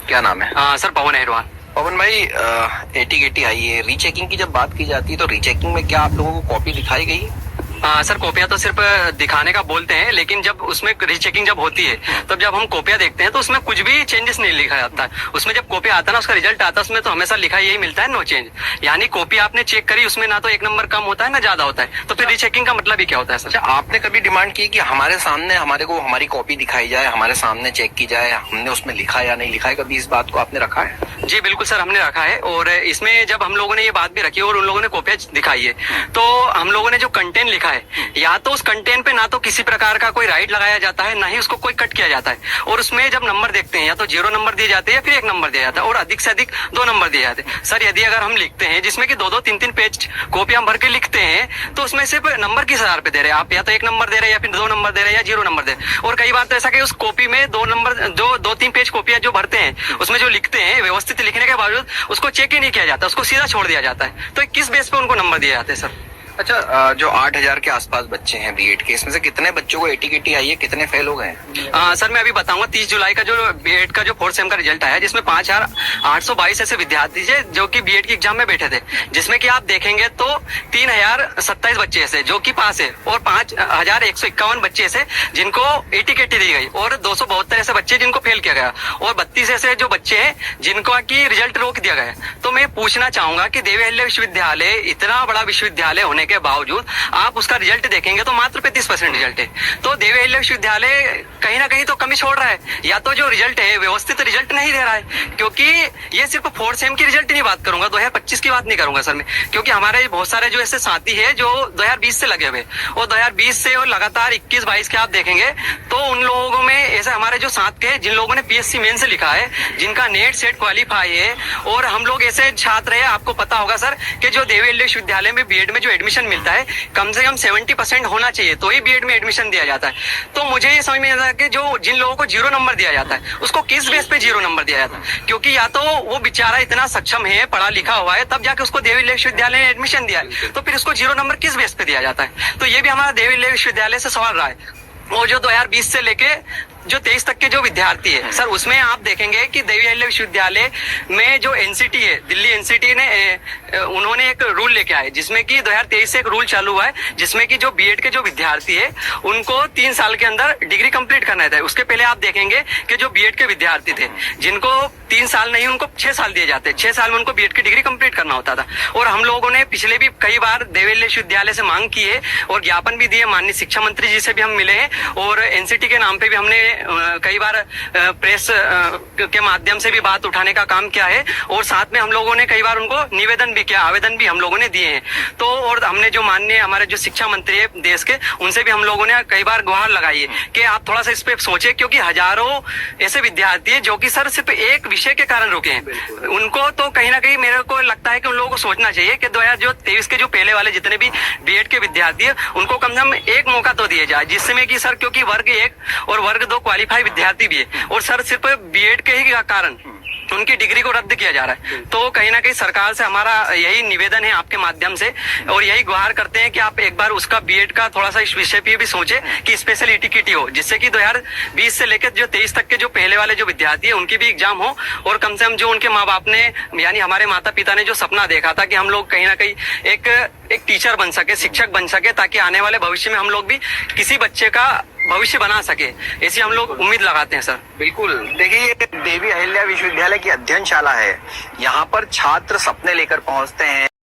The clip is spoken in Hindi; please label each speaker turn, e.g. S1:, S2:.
S1: क्या नाम है?
S2: सर पवन अहिरवार।
S1: पवन भाई, एटी गेटी आई है, रीचेकिंग की जब बात की जाती है तो रीचेकिंग में क्या आप लोगों को कॉपी दिखाई गई?
S2: सर कॉपियां तो सिर्फ दिखाने का बोलते हैं, लेकिन जब उसमें रीचेकिंग जब होती है तब जब हम कॉपियां देखते हैं तो उसमें कुछ भी चेंजेस नहीं लिखा जाता है। उसमें जब कॉपी आता है ना, उसका रिजल्ट आता है, उसमें तो हमेशा लिखा यही मिलता है, नो चेंज। यानी कॉपी आपने चेक करी, उसमें ना तो एक नंबर कम होता है ना ज्यादा होता है, तो फिर रीचेकिंग का मतलब ही क्या होता है सर?
S1: अच्छा, आपने कभी डिमांड की कि हमारे सामने हमारे को हमारी कॉपी दिखाई जाए, हमारे सामने चेक की जाए, हमने उसमें लिखा या नहीं लिखा है, कभी इस बात को आपने रखा है?
S2: जी बिल्कुल सर, हमने रखा है। और इसमें जब हम लोगों ने ये बात भी रखी और उन लोगों ने कॉपियां दिखाई है, तो हम लोगों ने जो कंटेंट लिखा है, या तो उस कंटेंट पे ना तो किसी प्रकार का कोई राइट लगाया जाता है, ना ही उसको कोई कट किया जाता है। और उसमें जब नंबर देखते हैं, या तो 0 नंबर दिए जाते हैं या फिर 1 नंबर दिया जाता है, और अधिक से अधिक 2 नंबर दिए जाते हैं। सर यदि अगर हम लिखते हैं जिसमें कि 2-2, 3-3 पेज कॉपी हम भर के लिखते हैं, तो उसमें सिर्फ नंबर किस आधार पे दे रहे हैं आप? या तो 1 नंबर दे रहे हैं, या फिर 2 नंबर दे रहे हैं, या 0 नंबर दे रहे हैं। और कई बार तो ऐसा कि उस कॉपी में 2 नंबर, जो 2-3 पेज कॉपियां जो भरते हैं, उसमें जो लिखते हैं व्यवस्थित लिखने के बावजूद उसको चेक ही नहीं किया जाता, उसको सीधा छोड़ दिया जाता है। तो किस बेस पे उनको नंबर दिए जाते हैं सर?
S1: अच्छा, जो 8,000 के आसपास बच्चे हैं बीएड के, इसमें से कितने बच्चों को एटी गेटी आई है, कितने फेल हो गए?
S2: सर मैं अभी बताऊंगा। 30 जुलाई का जो बीएड का जो 4th सेम का रिजल्ट आया, जिसमें 5,822 ऐसे विद्यार्थी थे जो कि बीएड की एग्जाम में बैठे थे, जिसमें कि आप देखेंगे तो 3,027 बच्चे ऐसे जो कि पास है, और 5,151 बच्चे ऐसे जिनको एटी गेटी दी गई, और 272 ऐसे बच्चे जिनको फेल किया गया, और 32 ऐसे जो बच्चे हैं जिनको की रिजल्ट रोक दिया गया। तो मैं पूछना चाहूंगा कि देवी अहिल्या विश्वविद्यालय इतना बड़ा विश्वविद्यालय होने के बावजूद आप उसका रिजल्ट देखेंगे तो मात्र 35% रिजल्ट है। तो देवी अहिल्या विश्वविद्यालय कहीं ना कहीं तो कमी छोड़ रहा है, या तो जो रिजल्ट है व्यवस्थित रिजल्ट नहीं दे रहा है। क्योंकि ये सिर्फ 4th सेम की रिजल्ट नहीं बात करूंगा, 2025 की बात नहीं करूंगा सर मैं, क्योंकि हमारे बहुत सारे जो ऐसे साथी है जो 2020 से लगे हुए, और 2020 से और लगातार 21-22 के आप देखेंगे तो उन लोगों में ऐसे हमारे जो साथ के जिन लोगों ने पीएससी मेन से लिखा है, जिनका नेट सेट क्वालिफाई है, और हम लोग ऐसे छात्र है, आपको पता होगा सर कि जो देवी अहिल्या विश्वविद्यालय में बीएड में जो एडमिशन मिलता है, कम से कम 70% होना चाहिए तो ही बीएड में एडमिशन दिया जाता है। तो मुझे ये समझ में आता है कि जो जिन लोगों को 0 नंबर दिया जाता है, उसको किस बेस पे 0 नंबर दिया जाता है? क्योंकि या तो वो बेचारा इतना सक्षम है, पढ़ा लिखा हुआ है, तब जाके उसको देवी अहिल्या विश्वविद्यालय ने एडमिशन दिया है, तो फिर उसको 0 नंबर किस बेस पे दिया जाता है? तो ये भी हमारा देवी अहिल्या विश्वविद्यालय से सवाल रहा है। वो जो 2020 से लेके जो 23 तक के जो विद्यार्थी है सर, उसमें आप देखेंगे कि देवी अहिल्या विश्वविद्यालय में जो एनसीटी है, दिल्ली एनसीटी ने उन्होंने एक रूल लेके आए, जिसमें कि 2023 से एक रूल चालू हुआ है, जिसमें कि जो बीएड के जो विद्यार्थी है उनको 3 साल के अंदर डिग्री कंप्लीट करना है। उसके पहले आप देखेंगे कि जो बीएड के विद्यार्थी थे जिनको 3 साल नहीं, उनको 6 साल दिए जाते, 6 साल में उनको बीएड की डिग्री कंप्लीट करना होता था। और हम लोगों ने पिछले भी कई बार देवी अहिल्या विश्वविद्यालय से मांग की है और ज्ञापन भी दिए, माननीय शिक्षा मंत्री जी से भी हम मिले हैं, और एनसीटी के नाम पे भी हमने कई बार प्रेस के माध्यम से भी बात उठाने का काम किया है, और साथ में हम लोगों ने कई बार उनको निवेदन भी किया, आवेदन भी हम लोगों ने दिए हैं। तो और हमने जो माननीय हमारे जो शिक्षा मंत्री है देश के, उनसे भी हम लोगों ने कई बार गुहार लगाई है कि आप थोड़ा सा इस पे सोचे, क्योंकि हजारों ऐसे विद्यार्थी है जो कि सर सिर्फ एक विषय के कारण रुके हैं। उनको तो कहीं ना कहीं मेरे को लगता है कि उन लोगों को सोचना चाहिए कि 2023 के जो पहले वाले जितने भी बीएड के विद्यार्थी है, उनको कम से कम एक मौका तो दिया जाए, जिसमें कि सर, क्योंकि वर्ग 1 और वर्ग 2 क्वालिफाई विद्यार्थी भी है, और सर सिर्फ बीएड के ही कारण उनकी डिग्री को रद्द किया जा रहा है। तो कहीं ना कहीं सरकार से हमारा यही निवेदन है आपके माध्यम से, और यही गुहार करते हैं कि आप एक बार उसका बीएड का थोड़ा सा इस विषय पे भी सोचे कि स्पेशल ईटीकेटी हो, जिससे कि 2020 से लेकर जो 23 तक के जो पहले वाले जो विद्यार्थी है उनकी भी एग्जाम हो, और कम से कम जो उनके माँ बाप ने, यानी हमारे माता पिता ने जो सपना देखा था कि हम लोग कहीं ना कहीं एक टीचर बन सके, शिक्षक बन सके, ताकि आने वाले भविष्य में हम लोग भी किसी बच्चे का भविष्य बना सके, ऐसी हम लोग उम्मीद लगाते हैं सर।
S1: बिल्कुल, देखिए ये देवी अहिल्या विश्वविद्यालय की अध्ययन शाला है, यहाँ पर छात्र सपने लेकर पहुंचते हैं।